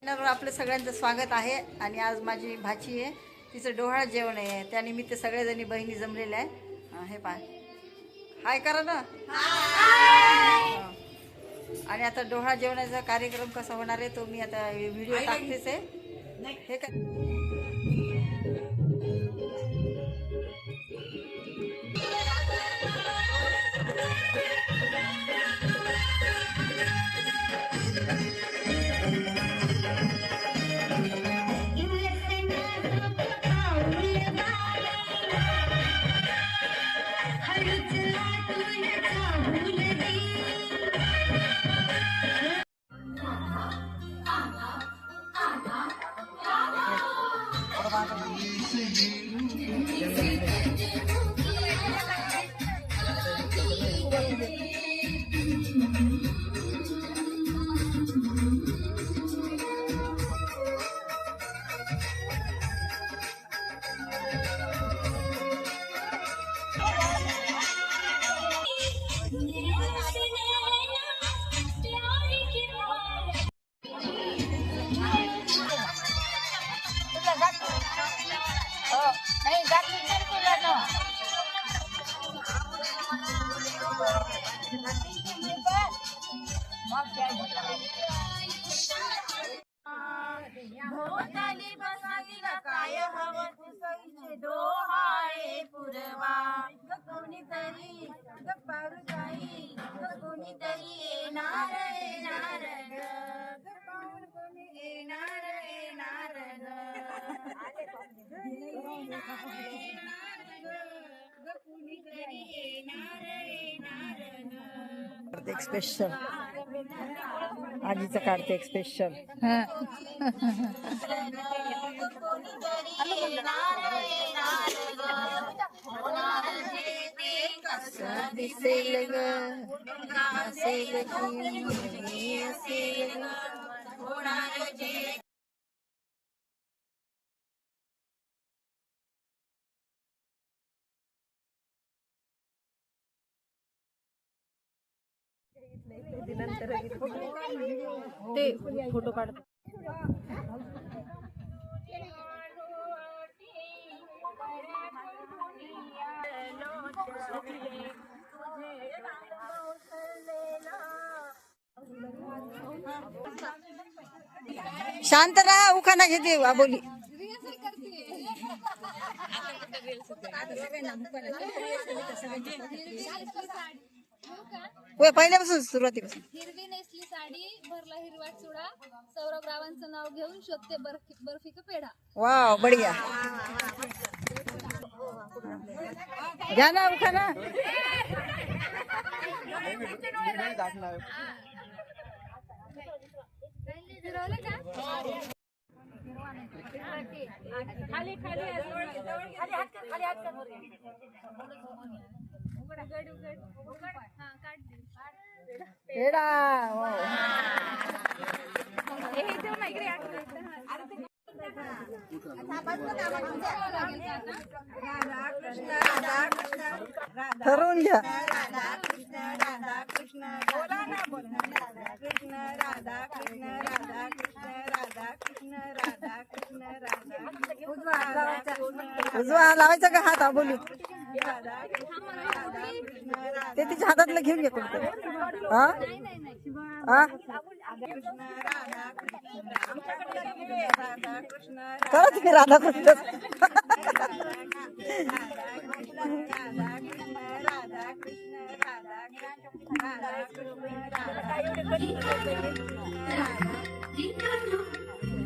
आपलं सगळ्यांचं स्वागत आहे आणि आज माझी भाची आहे, तिचं डोहाळं जेवण आहे. त्यानिमित्त सगळ्याजणी बहिणी जमलेल्या आहे. हे पाय हाय करा ना. आणि आता डोहाळं जेवणाचा कार्यक्रम कसा होणार आहे तो मी आता व्हिडिओ टाकतेच आहे. हे काय भोवताली बसातीला काय हवं तुझे डोहाळे पुरवा कोणीतरी पारुताई कोणीतरी येणार येणार ग कोणी येणार येणार ग कोणीतरी येणार येणार एक स्पेशल आजीचं काढते एक स्पेशल. दिसेल ग असेल की असेल होणार जे ते फोटो काढतो. शांत राहा, उखाणा घेते बोली. पहिल्यापासून सुरुवातीपासून. हिरवी नेसली साडी भरला हिरवा चुडा सौरभ रावांचं नाव घेऊन शोधते बर्फी का पेढा. वाव बढिया. घ्या ना उखाणा. खाली खाली पेढा. ठरवून घ्या. राधा कृष्ण बोला ना बोला राधा कृष्ण राधा कृष्ण राधा कृष्ण राधा कृष्ण राधा कृष्ण राधा उजवा लावायचा का हात बोलू. राधा कृष्ण ते तिच्या हातातलं घेऊन घे कोणतं. हा हा कृष्ण राधा कृष्ण राधा कृष्ण करा तुम्ही राधा कृष्ण.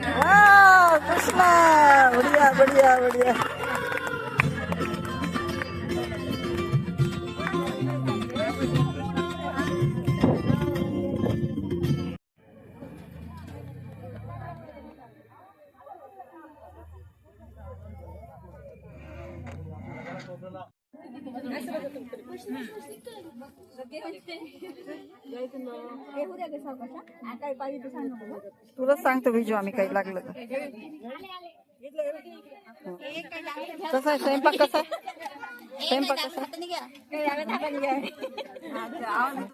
वाह कृष्णा बढ़िया बढ़िया बढ़िया. तुला सांगतो विजू आम्ही काही लागलं तर. कसा आहे स्वयंपाक. कसा आहे स्वयंपाक कसा